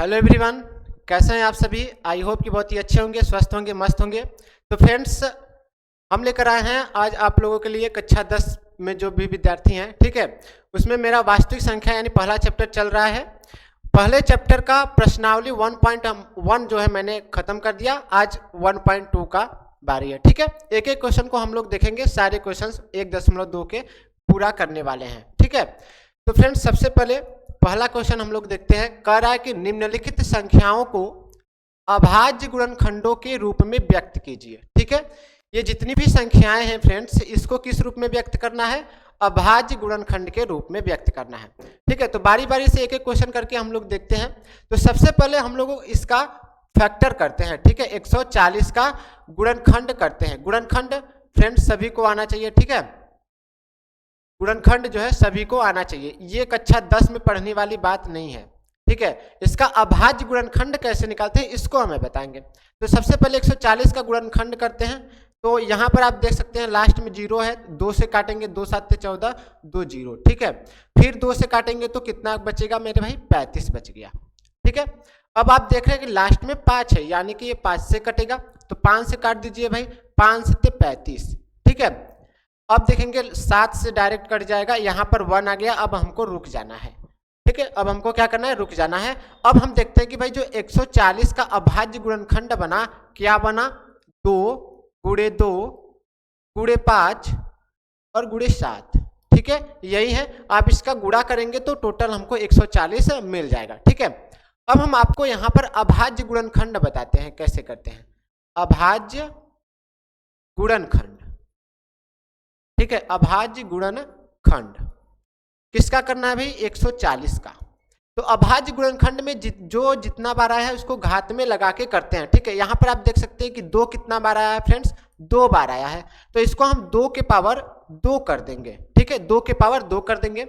Hello everyone, कैसे हैं आप सभी। आई होप कि बहुत ही अच्छे होंगे, स्वस्थ होंगे, मस्त होंगे। तो फ्रेंड्स, हम लेकर आए हैं आज आप लोगों के लिए कक्षा 10 में जो भी विद्यार्थी हैं, ठीक है, उसमें मेरा वास्तविक संख्या यानी पहला चैप्टर चल रहा है। पहले चैप्टर का प्रश्नावली 1.1 जो है मैंने खत्म कर दिया। आज 1.2 का बारी है, ठीक है। एक एक क्वेश्चन को हम लोग देखेंगे, सारे क्वेश्चंस 1.2 के पूरा करने वाले हैं, ठीक है। तो फ्रेंड्स, सबसे पहले पहला क्वेश्चन हम लोग देखते हैं। कह रहा है कि निम्नलिखित संख्याओं को अभाज्य गुणनखंडों के रूप में व्यक्त कीजिए, ठीक है। ये जितनी भी संख्याएं हैं फ्रेंड्स, इसको किस रूप में व्यक्त करना है? अभाज्य गुणनखंड के रूप में व्यक्त करना है, ठीक है। तो बारी बारी से एक एक क्वेश्चन करके हम लोग देखते हैं। तो सबसे पहले हम लोग इसका फैक्टर करते हैं, ठीक है। 140 का गुणनखंड करते हैं। गुणनखंड फ्रेंड्स सभी को आना चाहिए, ठीक है। गुणनखंड जो है सभी को आना चाहिए, ये कक्षा 10 में पढ़ने वाली बात नहीं है, ठीक है। इसका अभाज्य गुणनखंड कैसे निकालते हैं इसको हमें बताएंगे। तो सबसे पहले 140 का गुणनखंड करते हैं। तो यहाँ पर आप देख सकते हैं लास्ट में 0 है, 2 से काटेंगे, 2 7 14, 2 0, ठीक है। फिर 2 से काटेंगे तो कितना बचेगा मेरे भाई? 35 बच गया, ठीक है। अब आप देख रहे हैं कि लास्ट में 5 है, यानी कि ये 5 से कटेगा, तो 5 से काट दीजिए भाई, 5 से 35, ठीक है। अब देखेंगे 7 से डायरेक्ट कट जाएगा, यहाँ पर 1 आ गया। अब हमको रुक जाना है, ठीक है। अब हमको क्या करना है? रुक जाना है। अब हम देखते हैं कि भाई जो 140 का अभाज्य गुणनखंड बना, क्या बना? 2 गुणे 2 गुणे 5 और गुणे 7, ठीक है। यही है। आप इसका गुणा करेंगे तो टोटल हमको 140 मिल जाएगा, ठीक है। अब हम आपको यहाँ पर अभाज्य गुणनखंड बताते हैं, कैसे करते हैं अभाज्य गुणनखंड, ठीक है। अभाज्य गुणनखंड किसका करना है भाई? 140 का। तो अभाज्य गुणनखंड में जो जितना बार आया है उसको घात में लगा के करते हैं, ठीक है। यहाँ पर आप देख सकते हैं कि 2 कितना बार आया है फ्रेंड्स? 2 बार आया है। तो इसको हम 2 के पावर 2 कर देंगे, ठीक है। 2 के पावर 2 कर देंगे।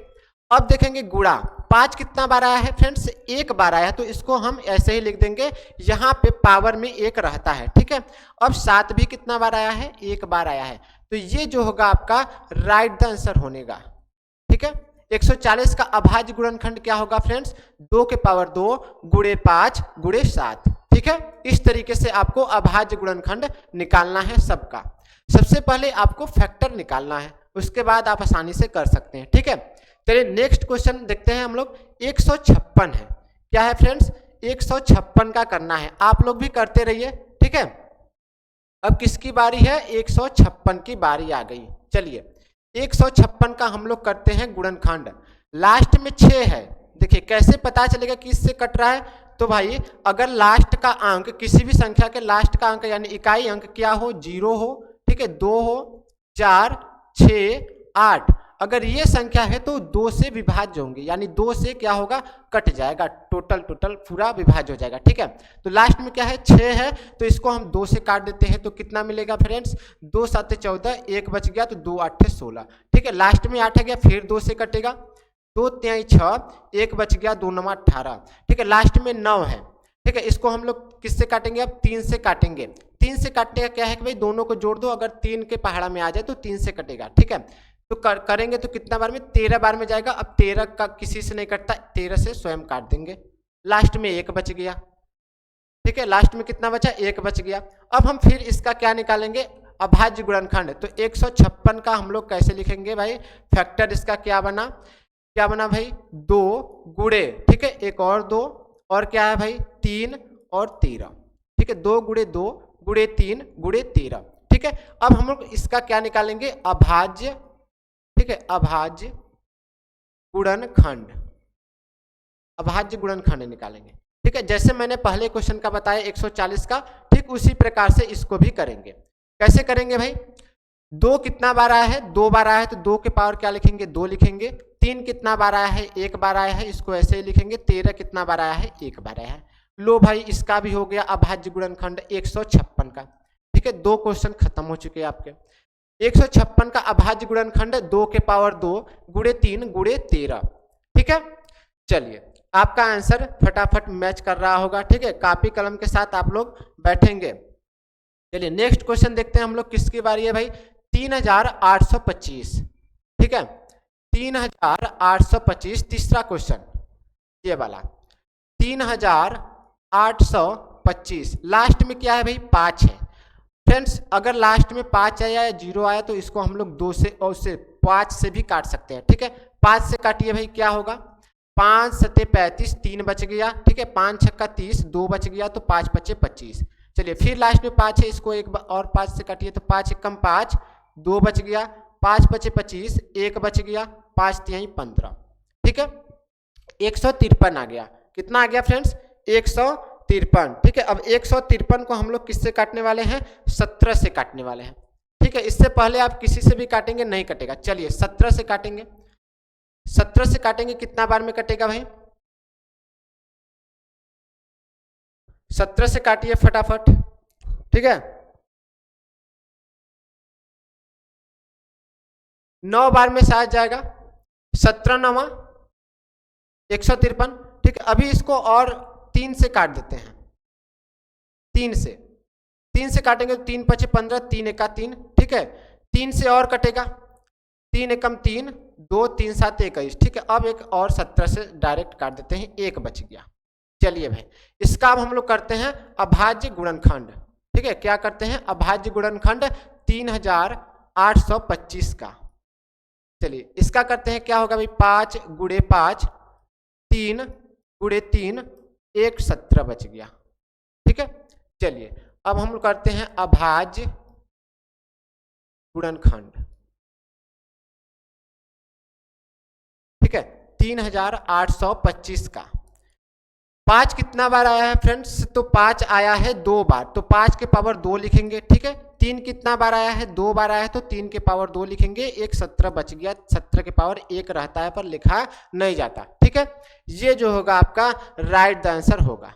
अब देखेंगे गुणा 5 कितना बार आया है फ्रेंड्स? 1 बार आया है, तो इसको हम ऐसे ही लिख देंगे, यहाँ पे पावर में 1 रहता है, ठीक है। अब 7 भी कितना बार आया है? 1 बार आया है। तो ये जो होगा आपका राइट द आंसर होनेगा, ठीक है। 140 का अभाज्य गुणनखंड क्या होगा फ्रेंड्स? 2 के पावर 2 गुणे 5 गुणे 7, ठीक है। इस तरीके से आपको अभाज्य गुणनखंड निकालना है सबका। सबसे पहले आपको फैक्टर निकालना है, उसके बाद आप आसानी से कर सकते हैं, ठीक है। चलिए नेक्स्ट क्वेश्चन देखते हैं हम लोग। 156 है, क्या है फ्रेंड्स? 156 का करना है। आप लोग भी करते रहिए, ठीक है। अब किसकी बारी है? 156 की बारी आ गई। चलिए 156 का हम लोग करते हैं गुणनखंड। लास्ट में 6 है, देखिए कैसे पता चलेगा कि इससे कट रहा है? तो भाई अगर लास्ट का अंक, किसी भी संख्या के लास्ट का अंक यानी इकाई अंक क्या हो? 0 हो, ठीक है, 2 हो, 4, 6, 8। अगर ये संख्या है तो 2 से विभाज्य होंगे, यानी 2 से क्या होगा? कट जाएगा, टोटल पूरा विभाज्य हो जाएगा, ठीक है। तो लास्ट में क्या है? 6 है, तो इसको हम 2 से काट देते हैं, तो कितना मिलेगा फ्रेंड्स? 2 7 14, 1 बच गया, तो 2 8 16, ठीक है। लास्ट में 8 आ गया, फिर 2 से कटेगा, 2 3 6, 1 बच गया, 2 9 18, ठीक है। लास्ट में 9 है, ठीक है। इसको हम लोग किससे काटेंगे? अब 3 से काटेंगे। 3 से काटने का क्या है कि भाई दोनों को जोड़ दो, अगर 3 के पहाड़ा में आ जाए तो 3 से कटेगा, ठीक है। तो करेंगे तो कितना बार में? 13 बार में जाएगा। अब 13 का किसी से नहीं कटता, 13 से स्वयं काट देंगे। लास्ट में 1 बच गया, ठीक है। लास्ट में कितना बचा? 1 बच गया। अब हम फिर इसका क्या निकालेंगे? अभाज्य गुणनखंड। तो 156 का हम लोग कैसे लिखेंगे भाई? फैक्टर इसका क्या बना? क्या बना भाई? 2 गुणे, ठीक है, एक और 2, और क्या है भाई? 3 और 13, ठीक है। 2 गुणे 2 गुणे 3 गुणे 13, ठीक है। अब हम लोग इसका क्या निकालेंगे? अभाज्य, ठीक है, अभाज्य गुणनखंड। अभाज्य गुणनखंड निकालेंगे, ठीक है। जैसे मैंने पहले क्वेश्चन का बताया 140 का, ठीक उसी प्रकार से इसको भी करेंगे। कैसे करेंगे भाई? 2 कितना बार आया है? 2 बार आया है, तो 2 के पावर क्या लिखेंगे? 2 लिखेंगे। 3 कितना बार आया है? 1 बार आया है, इसको ऐसे ही लिखेंगे। 13 कितना बार आया है? 1 बार आया है। लो भाई, इसका भी हो गया अभाज्य गुणनखंड 156 का, ठीक है। 2 क्वेश्चन खत्म हो चुके हैं आपके। 156 का अभाज्य गुणनखंड 2 के पावर 2 गुणे 3 गुणे 13, ठीक है। चलिए आपका आंसर फटाफट मैच कर रहा होगा, ठीक है। कॉपी कलम के साथ आप लोग बैठेंगे। चलिए नेक्स्ट क्वेश्चन देखते हैं हम लोग। किसकी बारी है भाई? 3825, ठीक है। 3825 तीसरा क्वेश्चन ये वाला। 3825। लास्ट में क्या है भाई 5 है। फ्रेंड्स अगर लास्ट में 5 आया या 0 आया तो इसको हम लोग 2 से और से 5 से भी काट सकते हैं। ठीक है 5 से काटिए भाई, क्या होगा 5 सत्ते 35, 3 बच गया। ठीक है 5 छक्का 30, 2 बच गया तो 5 पचे 25। चलिए फिर लास्ट में 5 है, इसको एक और 5 से काटिए तो 5 एकम 5, 2 बच गया, 5 पचे 25, 1 बच गया, 5 तिहाई 15। ठीक है 153 आ गया। कितना आ गया फ्रेंड्स 153। ठीक है अब 153 को हम लोग किससे काटने वाले हैं 17 से काटने वाले हैं। ठीक है इससे पहले आप किसी से भी काटेंगे नहीं कटेगा। चलिए 17 से काटेंगे। 17 से काटेंगे कितना बार में कटेगा भाई 17 से काटिए फटाफट। ठीक है 9 बार में शायद जाएगा। 17 9 153। ठीक है अभी इसको और 3 से काट देते हैं। 3 से काटेंगे तो 3 पचे 15, 3 एका 3। ठीक है 3 से और कटेगा, 3 एकम 3, 2 3 7 21। ठीक है अब एक और 17 से डायरेक्ट काट देते हैं, 1 बच गया। चलिए भाई इसका अब हम लोग करते हैं अभाज्य गुणनखंड। ठीक है क्या करते हैं अभाज्य गुणनखंड 3825 का। चलिए इसका करते हैं, क्या होगा भाई 5 गुणे 5, 3 गुणे 3, 1 17 बच गया। ठीक है चलिए अब हम लोग करते हैं अभाज्य गुणनखंड। ठीक है 3825 का 5 कितना बार आया है फ्रेंड्स तो 5 आया है 2 बार, तो 5 के पावर 2 लिखेंगे। ठीक है 3 कितना बार आया है 2 बार आया है तो 3 के पावर 2 लिखेंगे। 1 17 बच गया, 17 के पावर 1 रहता है पर लिखा नहीं जाता। ठीक है ये जो होगा आपका राइट द आंसर होगा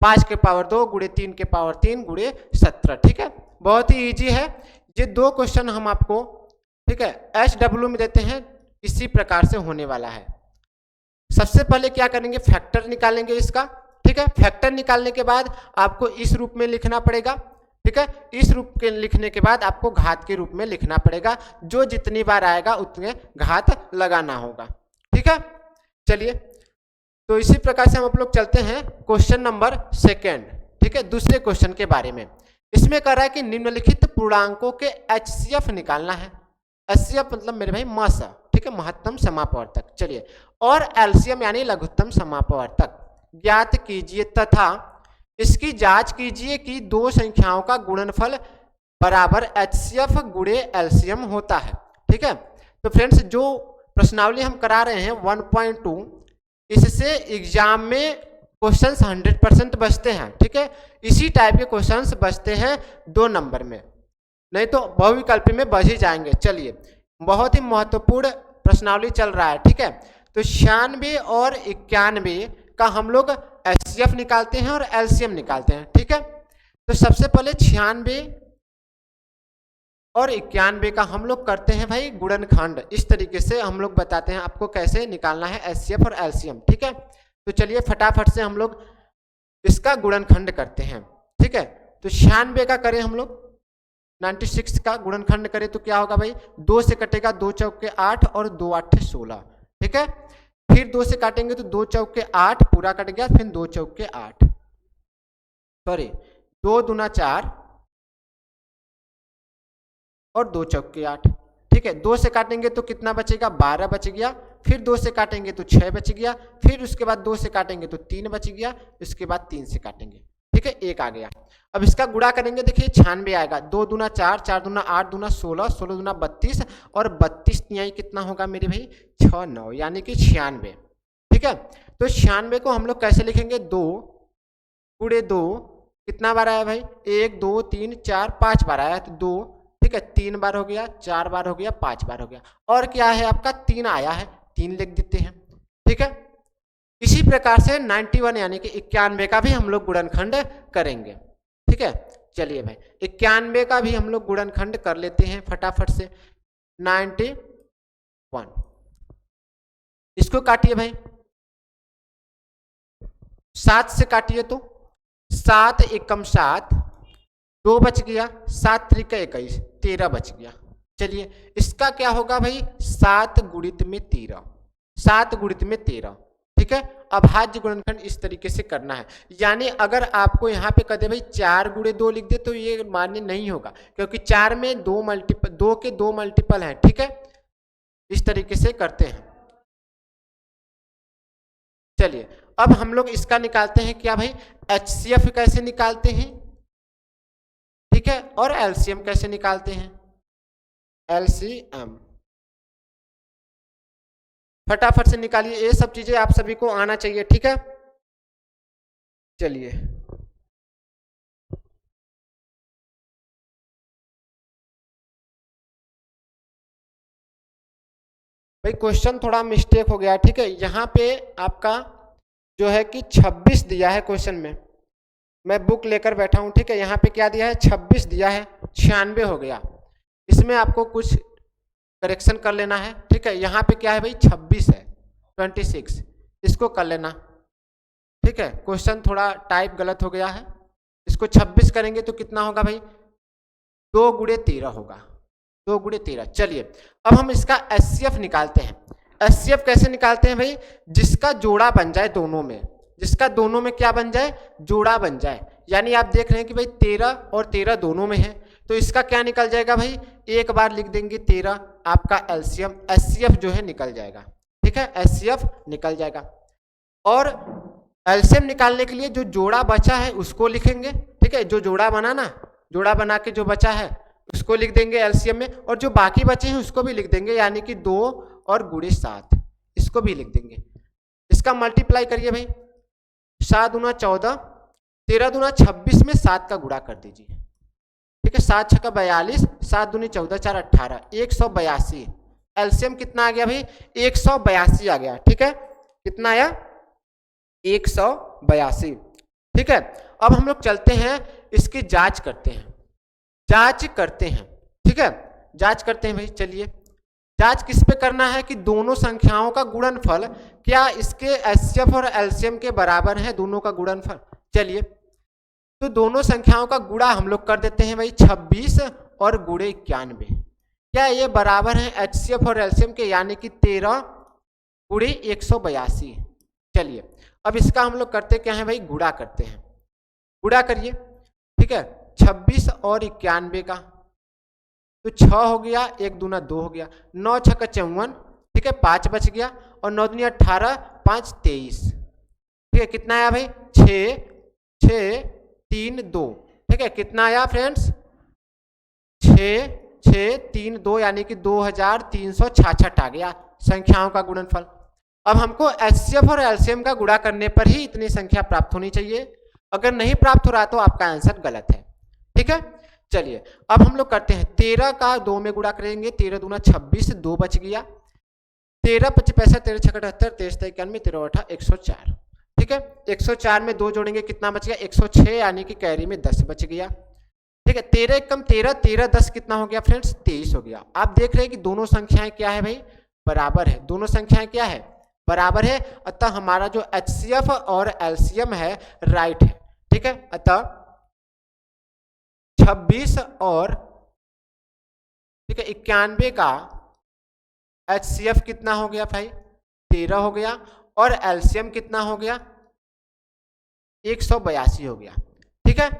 5 के पावर 2 गुणे 3 के पावर 3 गुणे 17। ठीक है बहुत ही इजी है ये 2 क्वेश्चन हम आपको ठीक है SW में देते हैं, इसी प्रकार से होने वाला है। सबसे पहले क्या करेंगे फैक्टर निकालेंगे इसका। ठीक है फैक्टर निकालने के बाद आपको इस रूप में लिखना पड़ेगा। ठीक है इस रूप के लिखने के बाद आपको घात के रूप में लिखना पड़ेगा, जो जितनी बार आएगा उतने घात लगाना होगा। ठीक है चलिए तो इसी प्रकार से हम आप लोग चलते हैं क्वेश्चन नंबर 2। ठीक है दूसरे क्वेश्चन के बारे में। इसमें कह रहा है कि निम्नलिखित पूर्णांकों के HCF निकालना है। HCF मतलब मेरे भाई मास। ठीक है महत्तम समापवर्तक। चलिए और LCM यानी लघुत्तम समापवर्तक ज्ञात कीजिए तथा इसकी जांच कीजिए कि 2 संख्याओं का गुणनफल बराबर HCF गुणे LCM होता है। ठीक है तो फ्रेंड्स जो प्रश्नावली हम करा रहे हैं 1.2 इससे एग्जाम में क्वेश्चंस 100% बचते हैं। ठीक है इसी टाइप के क्वेश्चंस बचते हैं 2 नंबर में, नहीं तो बहुविकल्पी में बच ही जाएंगे। चलिए बहुत ही महत्वपूर्ण प्रश्नावली चल रहा है। ठीक है तो 96 और 91 का हम लोग HCF निकालते हैं और LCM निकालते हैं। ठीक है तो सबसे पहले 96 और 91 का हम लोग करते हैं भाई गुणनखंड। इस तरीके से हम लोग बताते हैं आपको कैसे निकालना है HCF और LCM। ठीक है तो चलिए फटाफट से हम लोग इसका गुणनखंड करते हैं। ठीक है तो 96 का करें हम लोग, 96 का गुणनखंड करें तो क्या होगा भाई 2 से कटेगा, 2 चौके 8 और 2 8 16। ठीक है फिर 2 से काटेंगे तो 2 चौके 8 पूरा कट गया, फिर 2 चौके 8 सॉरी 2 दूना 4 और 2 चौके 8। ठीक है 2 से काटेंगे तो कितना बचेगा 12 बच गया, फिर 2 से काटेंगे तो 6 बच गया, फिर उसके बाद 2 से काटेंगे तो 3 बच गया, उसके बाद 3 से काटेंगे। ठीक है 1 आ गया। अब इसका गुणा करेंगे देखिए 96 आएगा, 2 दूना 4, 4 दूना 8 दूना 16, 16 दूना 32 और 32 तिहाई कितना होगा मेरे भाई 6 9 यानी कि 96। ठीक है तो 96 को हम लोग कैसे लिखेंगे 2 गुणे 2 कितना बार आया भाई 1 2 3 4 5 बार आया तो 2। ठीक है 3 बार हो गया, 4 बार हो गया, 5 बार हो गया और क्या है आपका 3 आया है, 3 लिख देते हैं। ठीक है इसी प्रकार से 91 यानी कि 91 का भी हम लोग गुणनखंड करेंगे। ठीक है चलिए भाई 91 का भी हम लोग गुणनखंड कर लेते हैं फटाफट से। 91 इसको काटिए भाई, 7 से काटिए तो 7 एकम 7, 2 बच गया, 7 त्रिका 21, 13 बच गया। चलिए इसका क्या होगा भाई 7 गुणित में 13, 7 गुणित में 13। ठीक ठीक है। अभाज्य गुणनखंड इस तरीके से करना है, यानी अगर आपको यहाँ पे कहते भाई 4 गुणे 2 लिख दे तो ये मान्य नहीं होगा, क्योंकि 4 में 2 के 2 मल्टीपल हैं, ठीक है। इस तरीके से करते हैं। चलिए अब हम लोग इसका निकालते हैं क्या भाई, HCF कैसे निकालते हैं, ठीक है, और LCM कैसे निकालते हैं, LCM फटाफट से निकालिए, ये सब चीजें आप सभी को आना चाहिए, ठीक है। चलिए भाई क्वेश्चन थोड़ा मिस्टेक हो गया, ठीक है। यहाँ पे आपका जो है कि 26 दिया है क्वेश्चन में, मैं बुक लेकर बैठा हूँ, ठीक है। यहाँ पे क्या दिया है, 26 दिया है, 96 हो गया। इसमें आपको कुछ करेक्शन कर लेना है, ठीक है। यहाँ पे क्या है भाई 26 है, 26, इसको कर लेना, ठीक है। क्वेश्चन थोड़ा टाइप गलत हो गया है, इसको 26 करेंगे तो कितना होगा भाई, 2 गुणे 13 होगा, 2 गुणे 13। चलिए अब हम इसका HCF निकालते हैं। HCF कैसे निकालते हैं भाई, जिसका जोड़ा बन जाए दोनों में, जिसका दोनों में क्या बन जाए, जोड़ा बन जाए। यानी आप देख रहे हैं कि भाई 13 और 13 दोनों में है, तो इसका क्या निकल जाएगा भाई, एक बार लिख देंगे 13, आपका LCM HCF जो है निकल जाएगा, ठीक है। HCF निकल जाएगा, और LCM निकालने के लिए जो जोड़ा बचा है उसको लिखेंगे, ठीक है। जो जोड़ा बना ना, जोड़ा बना के जो बचा है उसको लिख देंगे LCM में, और जो बाकी बचे हैं उसको भी लिख देंगे, यानी कि 2 और गुणे 7 इसको भी लिख देंगे। इसका मल्टीप्लाई करिए भाई, 7 दूना 14, 13 दूना 26 में 7 का गुणा कर दीजिए, ठीक है। 7 छक्का 42, 7 दूनी 14, 4 18, 182। LCM कितना आ गया भाई, 182 आ गया, ठीक है। कितना आया, 182, ठीक है। अब हम लोग चलते हैं, इसकी जांच करते हैं, जांच करते हैं, ठीक है। जांच करते हैं भाई, चलिए जांच किस पे करना है कि दोनों संख्याओं का गुणनफल क्या इसके HCF और LCM के बराबर है, दोनों का गुणनफल। चलिए तो दोनों संख्याओं का गुणा हम लोग कर देते हैं भाई, 26 और गुणे 91, क्या ये बराबर है HCF और LCM के, यानी कि 13 गुणे 182। चलिए अब इसका हम लोग करते क्या है भाई, गुणा करते हैं, गुणा करिए, ठीक है। 26 और 91 का तो 6 हो गया, 1 दूना 2 हो गया, 9 छक्का 54, ठीक है, 5 बच गया, और 9 दूनी 18, 5 23, ठीक है। कितना आया भाई, 6 6 3 2, ठीक है। कितना आया फ्रेंड्स, 6 6 3 2, यानी कि 2366 आ गया संख्याओं का गुणनफल। अब हमको HCF और LCM का गुणा करने पर ही इतनी संख्या प्राप्त होनी चाहिए, अगर नहीं प्राप्त हो रहा तो आपका आंसर गलत है, ठीक है। चलिए अब हम लोग करते हैं, 13 का 2 में गुणा करेंगे, 13 दूना 26, 2 बच गया, 13 25 65, 13 छक्का 78, 23 91, 13 8 104, ठीक है। 104 में 2 जोड़ेंगे, कितना बच गया, 106, यानी कि कैरी में 10 बच गया, ठीक है। 13 कम 13, 13 10 कितना हो गया फ्रेंड्स, 23 हो गया। आप देख रहे हैं कि दोनों संख्याएं क्या है भाई, बराबर है, दोनों संख्याएं क्या है, बराबर है। अतः हमारा जो HCF और LCM है राइट है, ठीक है। अतः 26 और ठीक है 91 का HCF कितना हो गया भाई, 13 हो गया, और LCM कितना हो गया, 182 हो गया, ठीक है।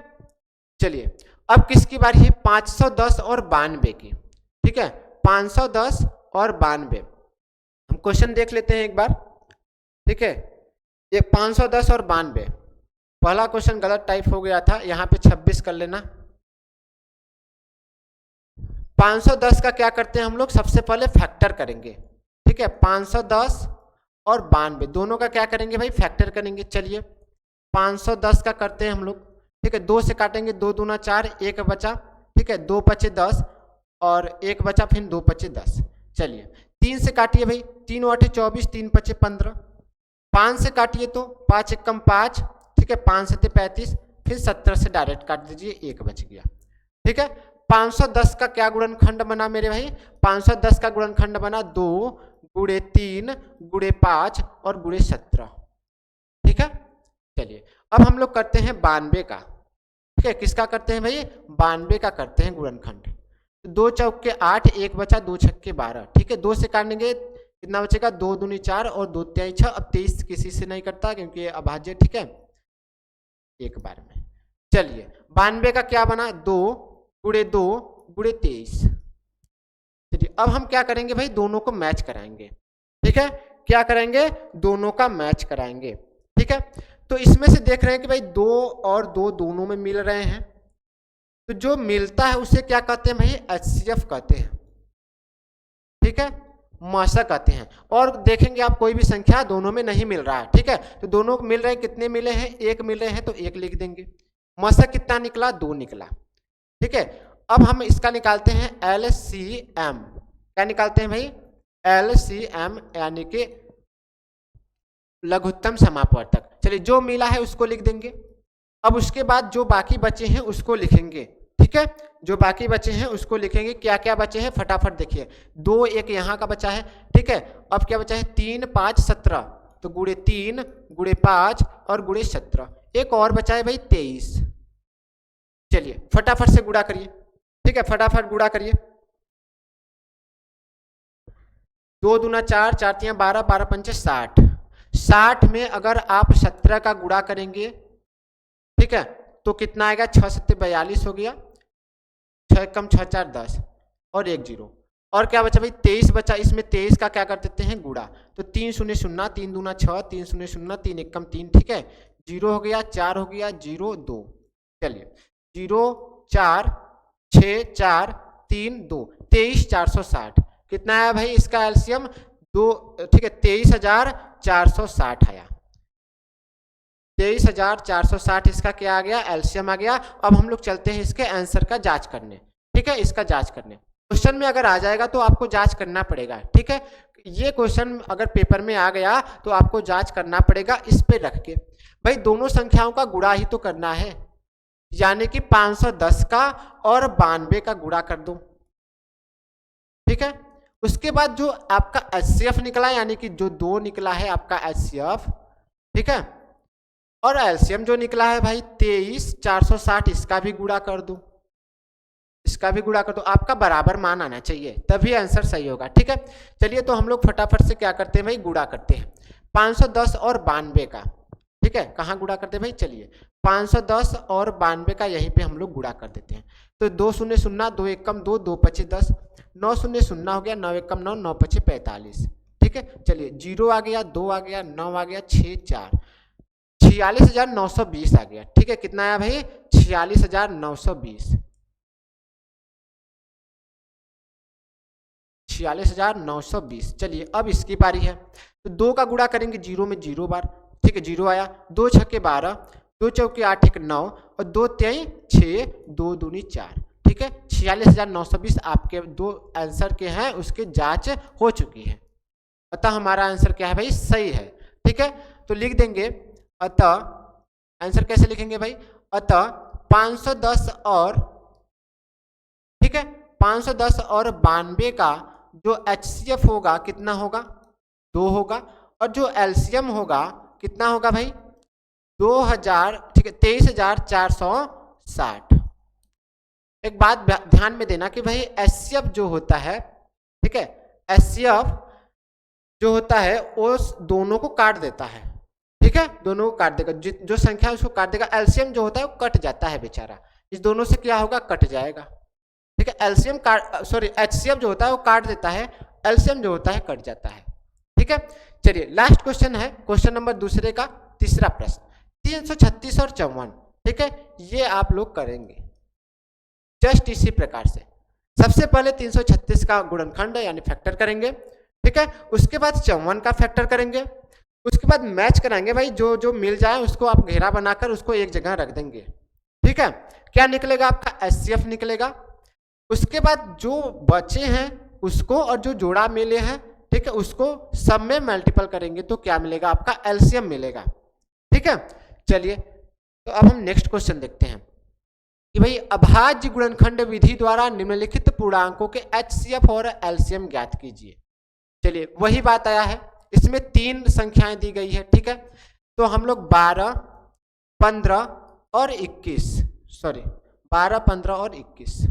चलिए अब किसकी बारी है, 510 और 92 की, ठीक है। 510 और 92 हम क्वेश्चन देख लेते हैं एक बार, ठीक है। ये 510 और 92, पहला क्वेश्चन गलत टाइप हो गया था, यहाँ पे 26 कर लेना। 510 का क्या करते हैं हम लोग, सबसे पहले फैक्टर करेंगे, ठीक है। 510 और 92 दोनों का क्या करेंगे भाई, फैक्टर करेंगे। चलिए 510 का करते हैं हम लोग, ठीक है। 2 से काटेंगे, 2 दूना 4, 1 बचा, ठीक है, 2 पचे 10 और 1 बचा, फिर 2 पचे 10। चलिए 3 से काटिए भाई, 3 8 24, 3 पचे 15, 5 से काटिए तो 5 एकम 5, ठीक है, 5 7 35, फिर 17 से डायरेक्ट काट दीजिए, 1 बच गया, ठीक है। 510 का क्या गुणनखंड बना मेरे भाई, 510 का गुणनखंड बना 2 गुणे 3 गुणे 5 और गुणे 17, ठीक है। चलिए अब हम लोग करते हैं 92 का, ठीक है। किसका करते हैं भाई, 92 का करते हैं गुणनखंड। 2 चौक के 8, 1 बचा, 2 छक्के 12, ठीक है। 2 से काटेंगे कितना बचेगा, 2 दूनी 4 और 2 तिहाई 6। अब 23 किसी से नहीं कटता क्योंकि ये अभाज्य, ठीक है, एक बार में। चलिए 92 का क्या बना, 2 गुणे 2 गुणे 23। चलिए अब हम क्या करेंगे भाई, दोनों को मैच कराएंगे, ठीक है, क्या करेंगे, दोनों का मैच कराएंगे, ठीक है। तो इसमें से देख रहे हैं कि भाई 2 और 2 दोनों में मिल रहे हैं, तो जो मिलता है उसे क्या कहते हैं भाई, HCF कहते हैं, ठीक है, मासा कहते हैं। और देखेंगे आप कोई भी संख्या दोनों में नहीं मिल रहा है, ठीक है, तो दोनों मिल रहे हैं, कितने मिले हैं, 1 मिल रहे हैं तो 1 लिख देंगे। मासा कितना निकला, 2 निकला, ठीक है। अब हम इसका निकालते हैं LCM, क्या निकालते हैं भाई, LCM यानी कि लघुत्तम समापवर्तक। चलिए जो मिला है उसको लिख देंगे। अब उसके बाद जो बाकी बचे हैं उसको लिखेंगे, ठीक है, जो बाकी बचे हैं उसको लिखेंगे। क्या क्या बचे हैं फटाफट देखिए, 2 1 यहाँ का बचा है, ठीक है। अब क्या बचा है, 3 5 17, तो गुणे 3 गुणे 5 और गुणे 17, एक और बचा है भाई 23। चलिए फटाफट से गुणा करिए, ठीक है, फटाफट गुणा करिए। 2 दूना 4, 4 तिया 12, 12 पंचे 60। 60 में अगर आप 17 का गुणा करेंगे, ठीक है, तो कितना आएगा, 6 7 42 हो गया, 6 कम 6 4 10 और 1 0। और क्या बचा भाई, 23 बचा। इसमें 23 का क्या कर देते हैं, गुणा, तो 3 0 0, 3 दूना 6, 3 0 0, 3 1 कम 3, ठीक है, 0 हो गया, 4 हो गया, 0 2। चलिए 0 4 6 4 3 2, 23 460 कितना आया भाई, इसका एलसीएम 2, ठीक है, 23,460 आया, 23,460 इसका क्या आ गया, एलसीएम आ गया। अब हम लोग चलते हैं इसके आंसर का जांच करने, ठीक है, इसका जांच करने। क्वेश्चन में अगर आ जाएगा तो आपको जांच करना पड़ेगा, ठीक है, ये क्वेश्चन अगर पेपर में आ गया तो आपको जांच करना पड़ेगा इस पे रख के। भाई दोनों संख्याओं का गुणा ही तो करना है, यानी कि 510 का और 92 का गुणा कर दो, ठीक है। उसके बाद जो आपका HCF निकला, यानी कि जो 2 निकला है आपका HCF, ठीक है, और एलसीएम जो निकला है भाई 23,460, इसका भी गुणा कर दो, इसका भी गुणा कर दो, आपका बराबर मान आना चाहिए तभी आंसर सही होगा, ठीक है। चलिए तो हम लोग फटाफट से क्या करते हैं भाई, गुणा करते हैं 510 और 92 का, ठीक है, कहाँ गुणा करते हैं भाई, चलिए 510 और 92 का यहीं पे हम लोग गुणा कर देते हैं। तो 2 0 0, 2 1 कम 2, 2 5 10, 9 0 0 हो गया, 9 1 कम 9, 9 5 45, ठीक है। चलिए 0 आ गया, 2 आ गया, 9 आ गया, 6 4, 46,920 आ गया, ठीक है, कितना आया भाई, 46,920, 46,920। चलिए अब इसकी बारी है, तो 2 का गुणा करेंगे 0 में 0 बार, ठीक है, 0 आया, 2 छक्के 12, 2 चौके 8 1 9 और 2 तिहाई 6, 2 दूनी 4, ठीक है, 46,920 आपके दो आंसर के हैं, उसके जांच हो चुकी है, अतः हमारा आंसर क्या है भाई, सही है, ठीक है। तो लिख देंगे, अतः आंसर कैसे लिखेंगे भाई, अतः 510 और, ठीक है, 510 और 92 का जो HCF होगा कितना होगा, 2 होगा, और जो LCM होगा कितना होगा भाई, 2000, ठीक है, 23,460। एक बात ध्यान में देना कि भाई HCF जो होता है, ठीक है, HCF जो होता है वो दोनों को काट देता है, ठीक है, दोनों को काट देगा, जो संख्या उसको काट देगा। एलसीएम जो होता है वो कट जाता है बेचारा, इस दोनों से क्या होगा, कट जाएगा, ठीक है। एलसीएम काट, सॉरी, HCF जो होता है वो काट देता है, एलसीएम जो होता है कट जाता है, ठीक है। चलिए लास्ट क्वेश्चन है, क्वेश्चन नंबर दूसरे का तीसरा प्रश्न, 336 और 54, ठीक है, ये आप लोग करेंगे जस्ट इसी प्रकार से। सबसे पहले 336 का गुणनखंड यानी फैक्टर करेंगे, ठीक है, उसके बाद 54 का फैक्टर करेंगे, उसके बाद मैच कराएंगे भाई, जो जो मिल जाए उसको आप घेरा बनाकर उसको एक जगह रख देंगे, ठीक है। क्या निकलेगा, आपका HCF निकलेगा। उसके बाद जो बचे हैं उसको और जो जोड़ा मिले हैं, ठीक है, उसको सब में मल्टीपल करेंगे तो क्या मिलेगा, आपका LCM मिलेगा, ठीक है। चलिए तो अब हम नेक्स्ट क्वेश्चन देखते हैं कि भाई अभाज्य गुणनखंड विधि द्वारा निम्नलिखित पूर्णांकों के HCF और LCM ज्ञात कीजिए। चलिए वही बात आया है, इसमें 3 संख्याएं दी गई है, ठीक है, तो हम लोग 12 15 और 21, सॉरी 12 15 और 21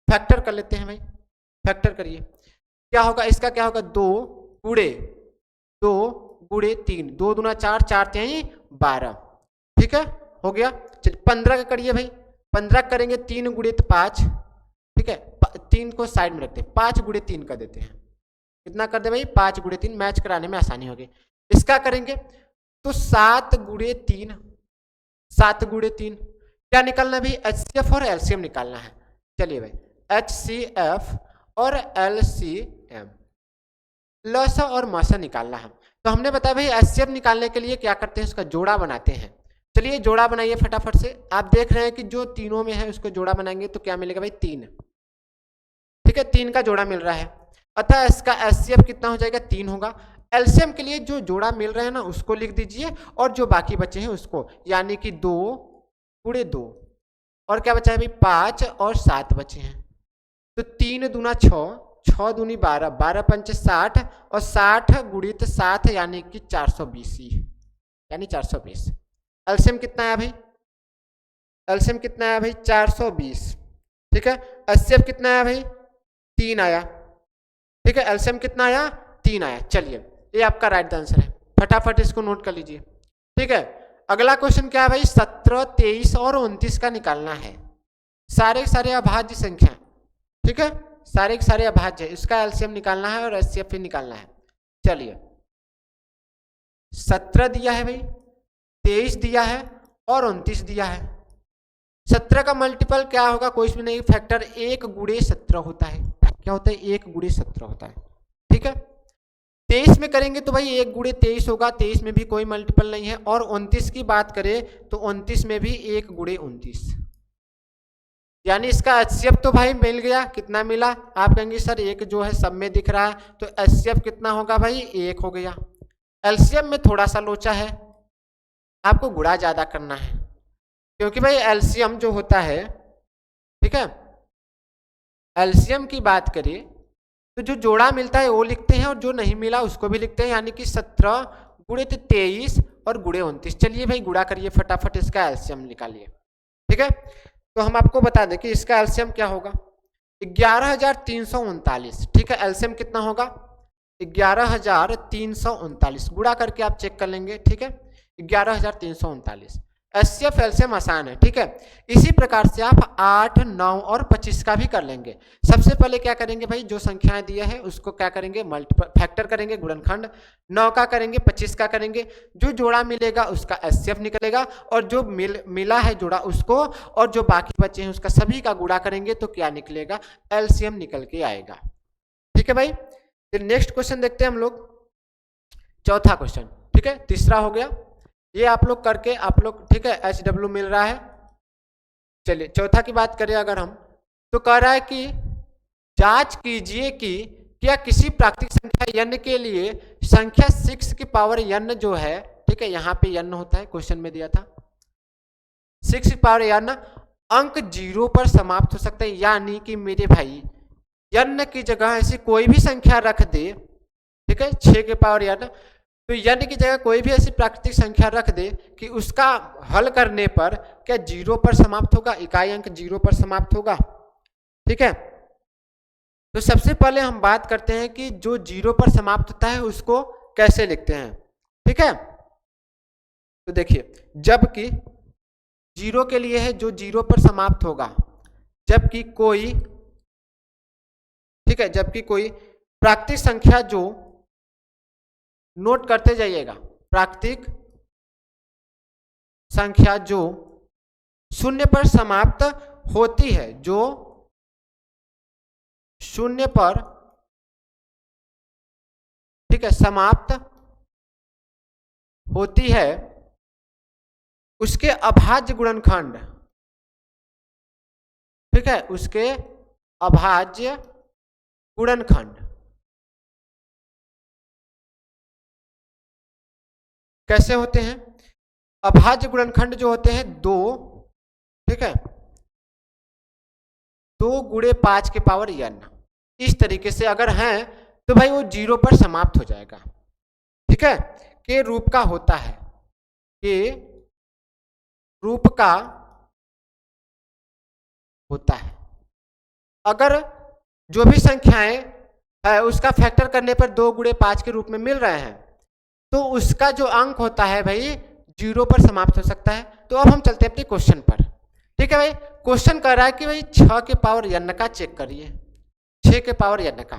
फैक्टर कर लेते हैं भाई, फैक्टर करिए। क्या होगा इसका, क्या होगा 2 गुणे 3, 2 दूना 4, 4 तिहाई 12, ठीक है हो गया। चलिए 15 का करिए भाई, 15 करेंगे 3 गुणे 5, ठीक है 3 को साइड में रखते हैं, 5 गुणे 3 कर देते हैं, कितना कर दे भाई 5 गुणे 3, मैच कराने में आसानी होगी। इसका करेंगे तो 7 गुणे 3, 7 गुणे 3 क्या निकालना है भाई, HCF और LCM निकालना है। चलिए भाई HCF और LCM, लसा और मसा निकालना है। तो हमने बताया भाई HCF निकालने के लिए क्या करते हैं, उसका जोड़ा बनाते हैं। चलिए जोड़ा बनाइए फटाफट से। आप देख रहे हैं कि जो तीनों में है उसको जोड़ा बनाएंगे तो क्या मिलेगा भाई 3, ठीक है 3 का जोड़ा मिल रहा है, अतः इसका HCF कितना हो जाएगा 3 होगा। LCM के लिए जो जोड़ा मिल रहा है ना उसको लिख दीजिए और जो बाकी बचे हैं उसको, यानी कि 2 गुणे 2 और क्या बचा है भाई 5 और 7 बचे हैं, तो 3 दूना 6, 6 दूनी 12, 12 पंच 60 और 60 गुणित 7 यानी कि 420, यानी 420। एलसीएम कितना है भाई, एलसीएम कितना है भाई 420, ठीक है। एचसीएफ कितना है भाई 3 आया, ठीक है। एलसीएम कितना आया 3 आया। चलिए ये आपका राइट आंसर है, फटाफट इसको नोट कर लीजिए, ठीक है। अगला क्वेश्चन क्या है भाई 17, 23 और 29 का निकालना है, सारे सारे अभाज्य संख्या, ठीक है सारे सारे अभाज्य, इसका एलसीएम निकालना है और एचसीएफ भी निकालना है। चलिए 17 दिया है भाई, 23 दिया है और 29 दिया है। 17 का मल्टीपल क्या होगा, कोई भी नहीं, फैक्टर 1 गुणे 17 होता है, क्या होता है 1 गुणे 17 होता है, ठीक है। 23 में करेंगे तो भाई 1 गुणे 23 होगा, 23 में भी कोई मल्टीपल नहीं है। और 29 की बात करें तो 29 में भी 1 गुणे 29, यानी इसका एचसीएफ तो भाई मिल गया। कितना मिला, आप कहेंगे सर एक जो है सब में दिख रहा है, तो एचसीएफ कितना होगा भाई 1 हो गया। एलसीएम में थोड़ा सा लोचा है, आपको गुणा ज्यादा करना है, क्योंकि भाई एलसीएम जो होता है, ठीक है, एलसीएम की बात करें तो जो जोड़ा मिलता है वो लिखते हैं और जो नहीं मिला उसको भी लिखते हैं, यानी कि 17 गुणे 23 और गुणे 29। चलिए भाई गुणा करिए फटाफट, इसका एलसीएम निकालिए, ठीक है। तो हम आपको बता दें कि इसका एलसीएम क्या होगा 11,339, ठीक है। एलसीएम कितना होगा 11,339, गुणा करके आप चेक कर लेंगे, ठीक है 11,339। एचसीएफ एलसीएम आसान है, ठीक है। इसी प्रकार से आप 8, 9 और 25 का भी कर लेंगे। सबसे पहले क्या करेंगे भाई, जो संख्याएं दिया है उसको क्या करेंगे मल्टीपल फैक्टर करेंगे, गुणनखंड। 9 का करेंगे, 25 का करेंगे, जो जोड़ा मिलेगा उसका एचसीएफ निकलेगा, और जो मिला है जोड़ा उसको, और जो बाकी बचे हैं उसका सभी का गुणा करेंगे तो क्या निकलेगा एलसीएम निकल के आएगा, ठीक है भाई। फिर नेक्स्ट क्वेश्चन देखते हैं हम लोग, चौथा क्वेश्चन, ठीक है। तीसरा हो गया ये आप लोग करके, आप लोग ठीक है HW मिल रहा है। चलिए चौथा की बात करें अगर हम, तो कह रहा है कि जांच कीजिए कि क्या किसी प्राकृतिक संख्या n के लिए संख्या 6 की पावर n जो है, ठीक है यहाँ पे n होता है, क्वेश्चन में दिया था 6 की पावर n अंक 0 पर समाप्त हो सकता है, यानी कि मेरे भाई n की जगह ऐसी कोई भी संख्या रख दे, ठीक है 6 की पावर n, तो n की जगह कोई भी ऐसी प्राकृतिक संख्या रख दे कि उसका हल करने पर क्या 0 पर समाप्त होगा, इकाई अंक 0 पर समाप्त होगा, ठीक है। तो सबसे पहले हम बात करते हैं कि जो 0 पर समाप्त होता है उसको कैसे लिखते हैं, ठीक है। तो देखिए जबकि 0 के लिए है जो 0 पर समाप्त होगा, जबकि कोई, ठीक है, जबकि कोई प्राकृतिक संख्या जो, नोट करते जाइएगा, प्राकृतिक संख्या जो 0 पर समाप्त होती है, जो 0 पर, ठीक है समाप्त होती है, उसके अभाज्य गुणनखंड, ठीक है उसके अभाज्य गुणनखंड कैसे होते हैं, अभाज्य गुणनखंड जो होते हैं 2, ठीक है 2 गुणे 5 के पावर n, इस तरीके से अगर हैं तो भाई वो 0 पर समाप्त हो जाएगा, ठीक है। के रूप का होता है, के रूप का होता है। अगर जो भी संख्याएं है उसका फैक्टर करने पर 2 गुणे 5 के रूप में मिल रहे हैं, तो उसका जो अंक होता है भाई 0 पर समाप्त हो सकता है। तो अब हम चलते हैं अपने क्वेश्चन पर। ठीक है भाई, क्वेश्चन कह रहा है कि भाई 6 के पावर n का चेक करिए, 6 के पावर n का।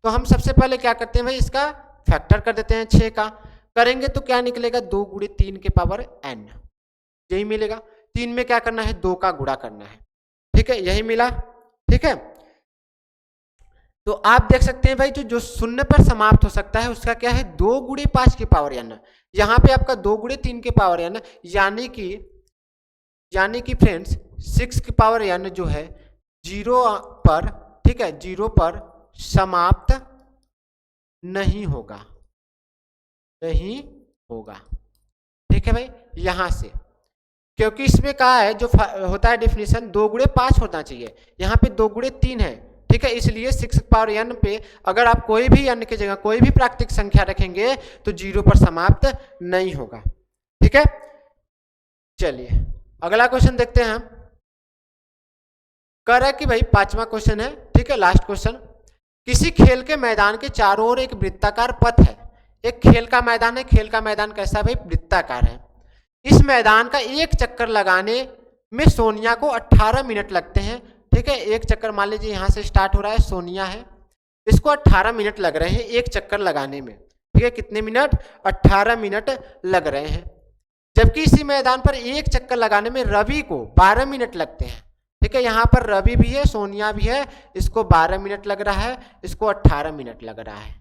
तो हम सबसे पहले क्या करते हैं भाई, इसका फैक्टर कर देते हैं 6 का। करेंगे तो क्या निकलेगा, 2 गुणे 3 के पावर n, यही मिलेगा। 3 में क्या करना है, 2 का गुणा करना है। ठीक है, यही मिला। ठीक है, तो आप देख सकते हैं भाई जो शून्य पर समाप्त हो सकता है उसका क्या है, 2 गुणे 5 की पावर n। यहाँ पे आपका 2 गुणे 3 के पावर n, यानी कि फ्रेंड्स 6 की पावर n जो है 0 पर, ठीक है, 0 पर समाप्त नहीं होगा, नहीं होगा। ठीक है भाई, यहां से, क्योंकि इसमें कहा है जो होता है डेफिनेशन 2 गुणे 5 होना चाहिए, यहाँ पे 2 गुणे 3 है। ठीक है, इसलिए 6 पावर n पे अगर आप कोई भी n की जगह कोई भी प्राकृतिक संख्या रखेंगे तो 0 पर समाप्त नहीं होगा। ठीक है, चलिए अगला क्वेश्चन देखते हैं हम। कह रहा है कि भाई 5वां क्वेश्चन है, ठीक है, लास्ट क्वेश्चन। किसी खेल के मैदान के चारों ओर एक वृत्ताकार पथ है। एक खेल का मैदान है, खेल का मैदान कैसा है भाई, वृत्ताकार है। इस मैदान का एक चक्कर लगाने में सोनिया को 18 मिनट लगते हैं। ठीक है, एक चक्कर मान लीजिए यहाँ से स्टार्ट हो रहा है, सोनिया है, इसको 18 मिनट लग रहे हैं एक चक्कर लगाने में। ठीक है, कितने मिनट, 18 मिनट लग रहे हैं। जबकि इसी मैदान पर एक चक्कर लगाने में रवि को 12 मिनट लगते हैं। ठीक है, यहाँ पर रवि भी है, सोनिया भी है, इसको 12 मिनट लग रहा है, इसको 18 मिनट लग रहा है।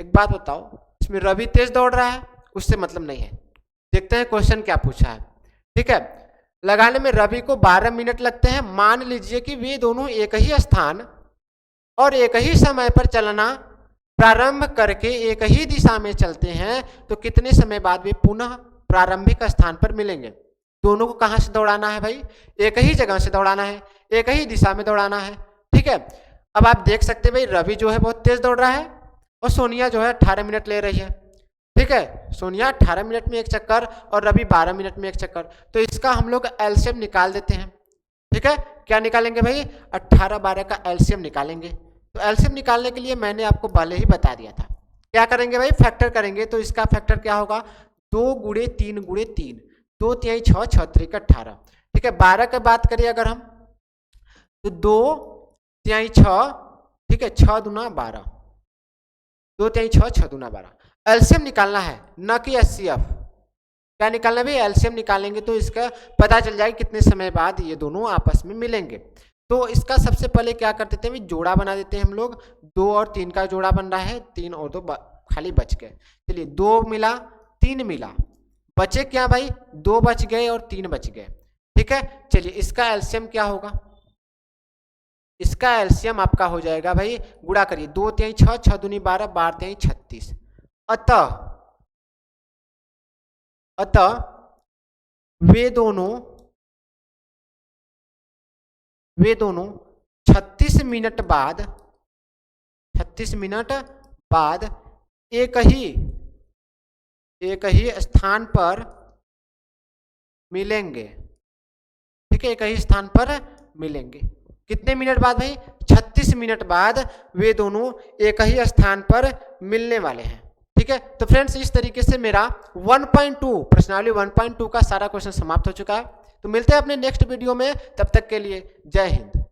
एक बात बताओ, इसमें रवि तेज दौड़ रहा है, उससे मतलब नहीं है। देखते हैं क्वेश्चन क्या पूछा है। ठीक है, लगाने में रवि को 12 मिनट लगते हैं। मान लीजिए कि वे दोनों एक ही स्थान और एक ही समय पर चलना प्रारंभ करके एक ही दिशा में चलते हैं, तो कितने समय बाद वे पुनः प्रारंभिक स्थान पर मिलेंगे। दोनों को कहां से दौड़ाना है भाई, एक ही जगह से दौड़ाना है, एक ही दिशा में दौड़ाना है। ठीक है, अब आप देख सकते हैं भाई रवि जो है बहुत तेज दौड़ रहा है और सोनिया जो है 18 मिनट ले रही है। ठीक है, सोनिया 18 मिनट में एक चक्कर और रवि 12 मिनट में एक चक्कर, तो इसका हम लोग एलसीएम निकाल देते हैं। ठीक है, क्या निकालेंगे भाई, 18 12 का एलसीएम निकालेंगे। तो एलसीएम निकालने के लिए मैंने आपको पहले ही बता दिया था, क्या करेंगे भाई, फैक्टर करेंगे। तो इसका फैक्टर क्या होगा, 2 गुणे 3 गुणे 3, 2 3 6 6 3 18। ठीक है, 12 की बात करिए अगर हम, तो 2 3 6, ठीक है, 6 दूना 12, 2 3 6 6 दूना 12। एलसीएम निकालना है, न कि एचसीएफ। क्या निकालना है भाई, एलसीएम निकालेंगे तो इसका पता चल जाएगा कितने समय बाद ये दोनों आपस में मिलेंगे। तो इसका सबसे पहले क्या कर देते हैं, जोड़ा बना देते हैं हम लोग। 2 और 3 का जोड़ा बन रहा है, 3 और 2 खाली बच गए। चलिए 2 मिला 3 मिला, बचे क्या भाई, 2 बच गए और 3 बच गए। ठीक है, चलिए इसका एलसीएम क्या होगा, इसका एलसीएम आपका हो जाएगा भाई, गुणा करिए, 2 3 6 6 दूनी 12, 12 3 36। अतः वे दोनों 36 मिनट बाद, 36 मिनट बाद एक ही स्थान पर मिलेंगे। ठीक है, एक ही स्थान पर मिलेंगे। कितने मिनट बाद भाई, 36 मिनट बाद वे दोनों एक ही स्थान पर मिलने वाले हैं। ठीक है, तो फ्रेंड्स इस तरीके से मेरा 1.2 प्रश्नावली 1.2 का सारा क्वेश्चन समाप्त हो चुका है। तो मिलते हैं अपने नेक्स्ट वीडियो में, तब तक के लिए जय हिंद।